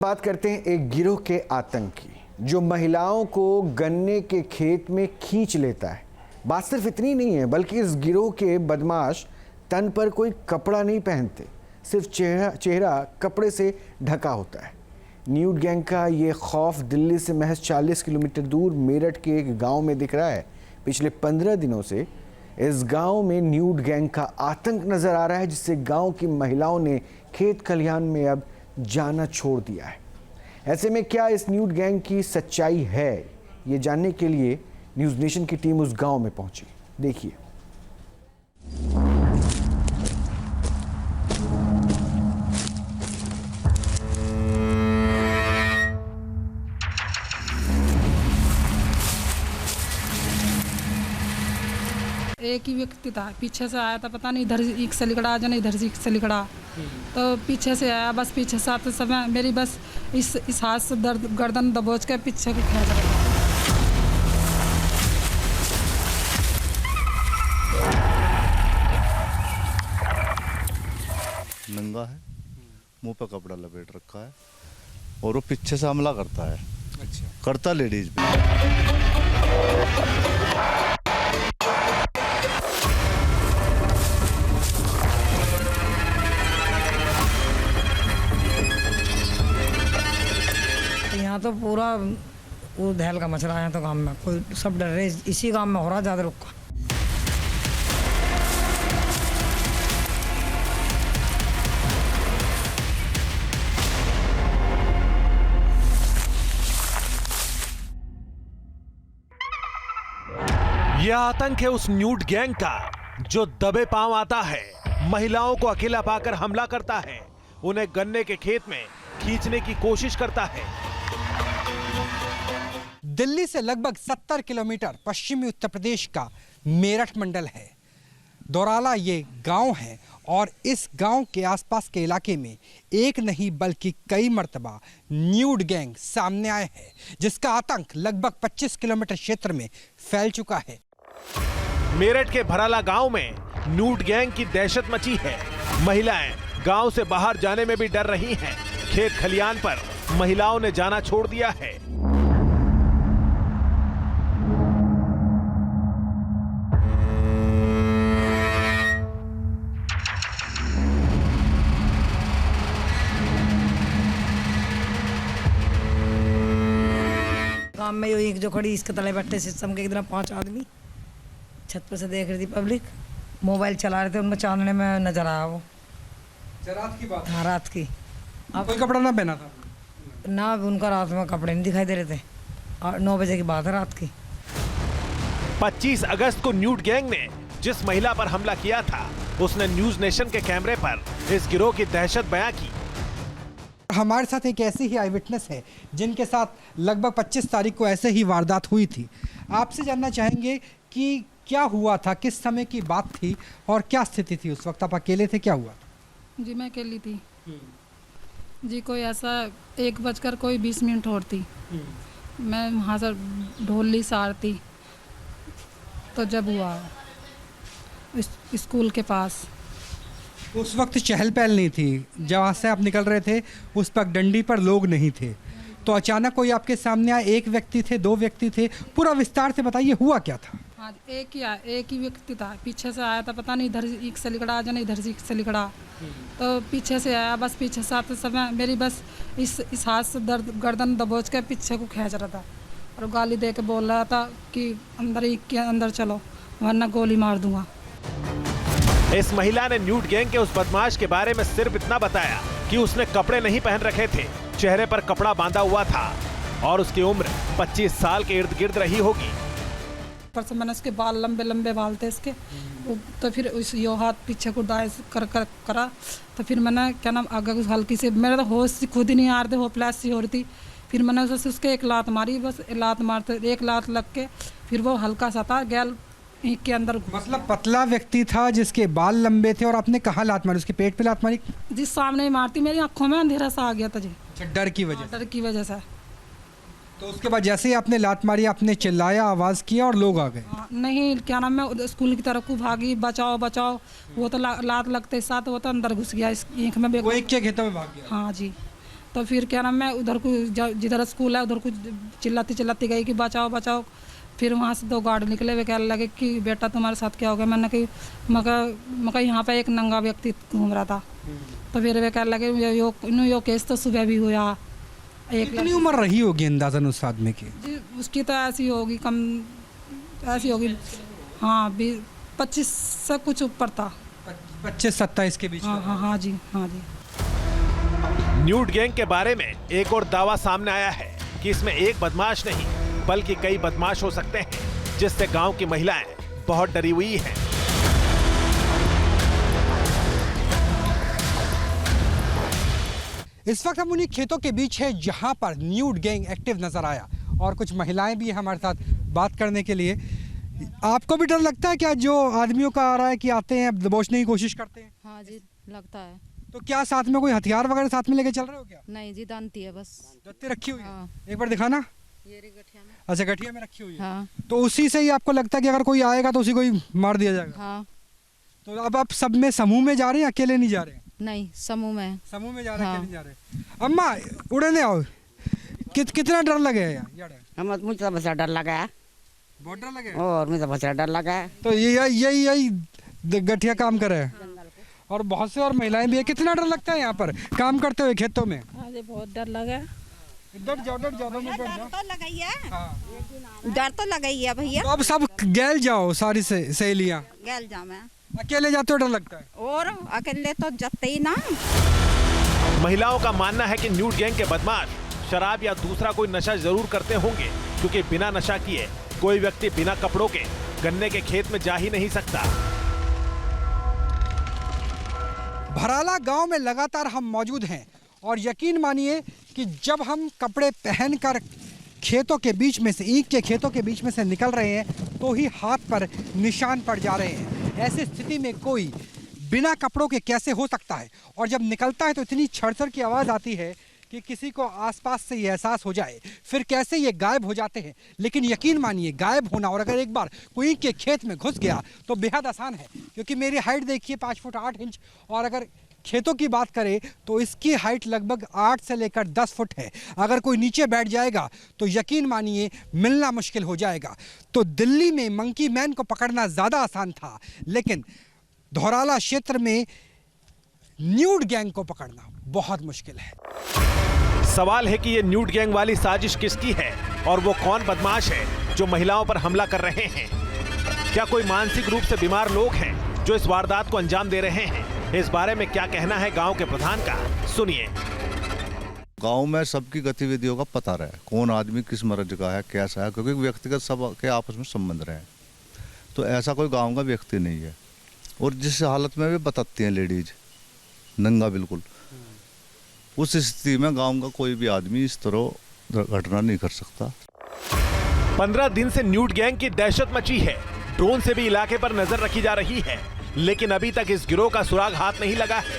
बात करते हैं एक गिरोह के आतंक की, जो महिलाओं को गन्ने के खेत में खींच लेता है। बात सिर्फ इतनी नहीं है, बल्कि इस गिरोह के बदमाश तन पर कोई कपड़ा नहीं पहनते, सिर्फ चेहरा कपड़े से ढका होता है। न्यूड गैंग का ये खौफ दिल्ली से महज 40 किलोमीटर दूर मेरठ के एक गांव में दिख रहा है। पिछले 15 दिनों से इस गांव में न्यूड गैंग का आतंक नजर आ रहा है, जिससे गांव की महिलाओं ने खेत खलिहान में अब जाना छोड़ दिया है। ऐसे में क्या इस न्यूड गैंग की सच्चाई है, ये जानने के लिए न्यूज़ नेशन की टीम उस गांव में पहुंची। देखिए। एक ही व्यक्ति था, पीछे से आया था, पता नहीं इधर एक से लिकड़ा जाना, इधर से एक से लिकड़ा, तो पीछे से आया, बस पीछे से आते समय मेरी बस इस हाथ से दर्द गर्दन दबोच के पीछे को खींच रहा था। नंगा है, मुंह पे कपड़ा लपेट रखा है और वो पीछे से हमला करता है। अच्छा। करता लेडीज भी। यहाँ तो पूरा वो दहल का मचला है, तो गांव में कोई सब डर रहे, इसी गांव में हो रहा ज़्यादा रुका। यह आतंक है उस न्यूड गैंग का, जो दबे पांव आता है, महिलाओं को अकेला पाकर हमला करता है, उन्हें गन्ने के खेत में खींचने की कोशिश करता है। दिल्ली से लगभग 70 किलोमीटर पश्चिमी उत्तर प्रदेश का मेरठ मंडल है। दौराला ये गांव है और इस गांव के आसपास के इलाके में एक नहीं बल्कि कई मर्तबा न्यूड गैंग सामने आए हैं, जिसका आतंक लगभग 25 किलोमीटर क्षेत्र में फैल चुका है। मेरठ के भराला गांव में न्यूड गैंग की दहशत मची है। महिलाएं गांव से बाहर जाने में भी डर रही हैं। खेत खलियान पर महिलाओं ने जाना छोड़ दिया है। गांव में एक जो खड़ी इसके तले बैठे सिस्टम के इधर 5 आदमी छत पर से देख रही थी पब्लिक, मोबाइल चला रहे थे, उनमें चांदने में नजर आया वो। रात की बात? हाँ, रात की। अब कोई कपड़ा ना पहना था ना, उनका रात में कपड़े नहीं दिखाई दे रहे थे। और 9 बजे की बात है रात की। 25 अगस्त को न्यूड गैंग ने जिस महिला पर हमला किया था, उसने न्यूज़ नेशन के कैमरे पर इस गिरोह की दहशत बयां की। हमारे साथ एक ऐसी ही आई विटनेस है जिनके साथ लगभग 25 तारीख को ऐसे ही वारदात हुई थी। आपसे जानना चाहेंगे कि क्या हुआ था, किस समय की बात थी और क्या स्थिति थी उस वक्त? आप अकेले थे, क्या हुआ? जी मैं अकेली थी जी। कोई ऐसा 1:20 और थी, मैं वहाँ से ढोली सारती, तो जब हुआ स्कूल के पास। उस वक्त चहल पहल नहीं थी, जहाँ से आप निकल रहे थे उस पर डंडी पर लोग नहीं थे, तो अचानक कोई आपके सामने आया? एक व्यक्ति थे, 2 व्यक्ति थे? पूरा विस्तार से बताइए, हुआ क्या था? हाँ, एक ही व्यक्ति था, पीछे से आया था, पता नहीं इधर एक से लिकड़ा जाना, इधर से एक से लिकड़ा, तो पीछे से आया, बस पीछे से आते समय मेरी बस इस हाथ से दर्द गर्दन दबोच के पीछे को खींच रहा था और गाली दे के बोल रहा था कि अंदर चलो वरना गोली मार दूंगा। इस महिला ने न्यूड गैंग के उस बदमाश के बारे में सिर्फ इतना बताया कि उसने कपड़े नहीं पहन रखे थे, चेहरे पर कपड़ा बांधा हुआ था और उसकी उम्र 25 साल के इर्द गिर्द रही होगी। पर से मैंने उसके बाल लंबे बाल थे इसके, तो फिर उस यो हाथ पीछे को दाएं करा, तो फिर मैंने क्या नाम आगे हल्की से, मेरे तो होश खुद ही नहीं आ रहे थे, होपलेस सी हो रही थी। फिर मैंने उसके एक लात मारी, बस लात मारते एक लात लग के फिर वो हल्का सा था गैल के अंदर। मतलब पतला व्यक्ति था जिसके बाल लंबे थे, और आपने कहाँ लात मारी? उसके पेट पे लात मारी? जिस सामने ही मारती, मेरी आंखों में अंधेरा सा आ गया था जी। अच्छा, डर की वजह? डर की वजह से। तो उसके बाद जैसे ही आपने लात मारी, आपने चिल्लाया, आवाज़ किया और लोग आ गए? नहीं, क्या नाम है, स्कूल की तरफ को भागी, बचाओ बचाओ, वो तो लात लगते साथ वो तो अंदर घुस गया, इस ईंख में वो एक के खेतों में भाग गया? हाँ जी, तो फिर क्या नाम मैं उधर को जिधर स्कूल है उधर को चिल्लाती चिल्लाती गई कि बचाओ बचाओ। फिर वहाँ से 2 गार्ड निकले, वे कहने लगे कि बेटा तुम्हारे साथ क्या हो गया। मैंने कही मका यहाँ पे एक नंगा व्यक्ति घूम रहा था। तो फिर वे कहने लगे यो केस तो सुबह भी हुआ। कितनी उम्र रही होगी अंदाजन उस आदमी की? जी उसकी तो ऐसी होगी ऐसी होगी, हाँ 25 से कुछ ऊपर था। 25-27 के बीच? हाँ जी। न्यूड गैंग के बारे में एक और दावा सामने आया है कि इसमें एक बदमाश नहीं बल्कि कई बदमाश हो सकते हैं, जिससे गांव की महिलाएं बहुत डरी हुई हैं। इस वक्त हम उन्हीं खेतों के बीच है जहां पर न्यूड गैंग एक्टिव नजर आया और कुछ महिलाएं भी हमारे साथ बात करने के लिए। आपको भी डर लगता है क्या जो आदमियों का आ रहा है कि आते हैं दबोचने की कोशिश करते हैं? हाँ जी लगता है। तो क्या साथ में कोई हथियार वगैरह साथ में लेके चल रहे हो क्या? नहीं जी दानती है बस। दत्ती रखी हुई है? हाँ। एक बार दिखाना। ये रही गठिया में। अच्छा गठिया में रखी हुई है। हाँ। तो उसी से ही आपको लगता है कि अगर कोई आएगा तो उसी को ही मार दिया जाएगा? हाँ। तो अब आप सब में समूह में जा रहे हैं, अकेले नहीं जा रहे हैं? नहीं समूह में। समूह में जा रहे हैं, हाँ। अकेले नहीं जा रहे। अम्मा उड़ने आओ, कितना डर लगे है यार? मुझे तो बस डर लगा है, बहुत डर लगे। और मुझे तो बस डर लगा है। तो यही गठिया काम करे है और बहुत से और महिलाएं भी है। कितना डर लगता है यहाँ पर काम करते हुए खेतों में? मुझे बहुत डर लगा। डर जाओ तो लगा ही है, डर तो लगा ही है भैया। तो अब सब गैल जाओ, सारी सहेलियाँ गैल जा मैं, अकेले जाते हो डर लगता है? और अकेले तो जाते ही ना। महिलाओं का मानना है कि न्यूड गैंग के बदमाश शराब या दूसरा कोई नशा जरूर करते होंगे, क्योंकि बिना नशा किए कोई व्यक्ति बिना कपड़ों के गन्ने के खेत में जा ही नहीं सकता। भराला गांव में लगातार हम मौजूद हैं और यकीन मानिए कि जब हम कपड़े पहनकर खेतों के बीच में से, ईख के खेतों के बीच में से निकल रहे हैं तो ही हाथ पर निशान पड़ जा रहे हैं। ऐसी स्थिति में कोई बिना कपड़ों के कैसे हो सकता है? और जब निकलता है तो इतनी छड़छड़ की आवाज़ आती है कि किसी को आसपास से ये एहसास हो जाए, फिर कैसे ये गायब हो जाते हैं। लेकिन यकीन मानिए गायब होना और अगर एक बार कोई के खेत में घुस गया तो बेहद आसान है, क्योंकि मेरी हाइट देखिए 5 फुट 8 इंच और अगर खेतों की बात करें तो इसकी हाइट लगभग 8 से लेकर 10 फुट है। अगर कोई नीचे बैठ जाएगा तो यकीन मानिए मिलना मुश्किल हो जाएगा। तो दिल्ली में मंकी मैन को पकड़ना ज़्यादा आसान था, लेकिन धौराला क्षेत्र में न्यूड गैंग को पकड़ना बहुत मुश्किल है। सवाल है कि ये न्यूड गैंग वाली साजिश किसकी है और वो कौन बदमाश है जो महिलाओं पर हमला कर रहे हैं? क्या कोई मानसिक रूप से बीमार लोग हैं जो इस वारदात को अंजाम दे रहे हैं? इस बारे में क्या कहना है गांव के प्रधान का, सुनिए। गांव में सबकी गतिविधियों का पता रहे, कौन आदमी किस मर्ज का है, कैसा है, क्योंकि व्यक्तिगत सब के आपस में संबंध रहे। तो ऐसा कोई गांव का व्यक्ति नहीं है। और जिस हालत में भी बताती हैं लेडीज नंगा बिल्कुल, उस स्थिति में गांव का कोई भी आदमी इस तरह घटना नहीं कर सकता। 15 दिन से न्यूड गैंग की दहशत मची है। ड्रोन से भी इलाके पर नजर रखी जा रही है, लेकिन अभी तक इस गिरोह का सुराग हाथ नहीं लगा है।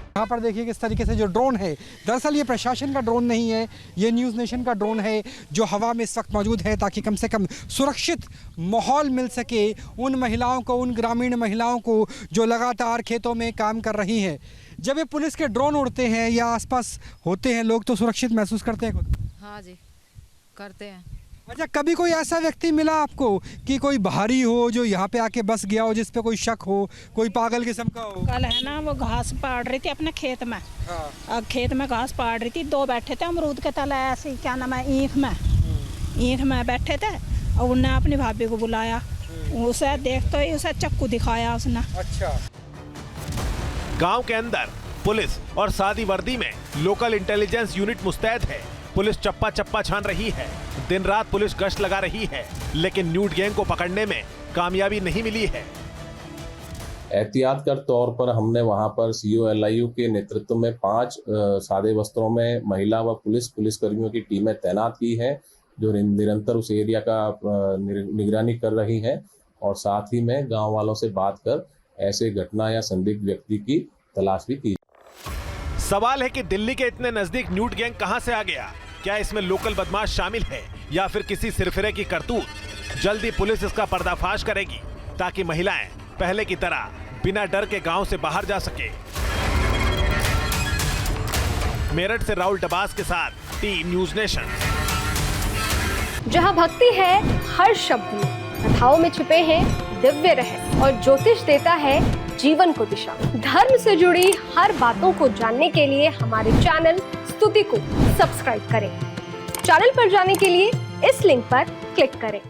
यहाँ पर देखिए किस तरीके से जो ड्रोन है, दरअसल ये प्रशासन का ड्रोन नहीं है, ये न्यूज़ नेशन का ड्रोन है जो हवा में इस वक्त मौजूद है ताकि कम से कम सुरक्षित माहौल मिल सके उन महिलाओं को, उन ग्रामीण महिलाओं को जो लगातार खेतों में काम कर रही हैं। जब ये पुलिस के ड्रोन उड़ते हैं या आसपास होते हैं लोग तो सुरक्षित महसूस करते हैं खुद? हाँ जी करते हैं। अच्छा, कभी कोई ऐसा व्यक्ति मिला आपको कि कोई बाहरी हो जो यहाँ पे आके बस गया हो, जिस पे कोई शक हो, कोई पागल किस्म का हो? कल है ना वो घास पाड़ रही थी अपने खेत में। हाँ। खेत में घास पाड़ रही थी, 2 बैठे थे अमरूद के तले ऐसे ही, क्या नाम है, ईख में बैठे थे और उन्होंने अपनी भाभी को बुलाया। उसे देखते ही उसे चाकू दिखाया उसने। अच्छा। गांव के अंदर पुलिस और सादी वर्दी में लोकल इंटेलिजेंस यूनिट मुस्तैद है। पुलिस चप्पा चप्पा छान रही है, दिन रात पुलिस गश्त लगा रही है, लेकिन न्यूड गैंग को पकड़ने में कामयाबी नहीं मिली है। एहतियात कर तौर पर हमने वहां पर COLIU के नेतृत्व में 5 सादे वस्त्रों में महिला व पुलिसकर्मियों की टीमें तैनात की हैं, जो निरंतर उस एरिया का निगरानी कर रही हैं और साथ ही में गांव वालों से बात कर ऐसे घटना या संदिग्ध व्यक्ति की तलाश भी की। सवाल है कि दिल्ली के इतने नजदीक न्यूड गैंग कहां से आ गया? क्या इसमें लोकल बदमाश शामिल है या फिर किसी सिरफिरे की करतूत? जल्दी पुलिस इसका पर्दाफाश करेगी ताकि महिलाएं पहले की तरह बिना डर के गांव से बाहर जा सके। मेरठ से राहुल डबास के साथ टीम न्यूज नेशन। जहां भक्ति है हर शब्द में, कथाओं में छुपे हैं दिव्य रहस्य और ज्योतिष देता है जीवन को दिशा। धर्म से जुड़ी हर बातों को जानने के लिए हमारे चैनल स्तुति को सब्सक्राइब करें। चैनल पर जाने के लिए इस लिंक पर क्लिक करें।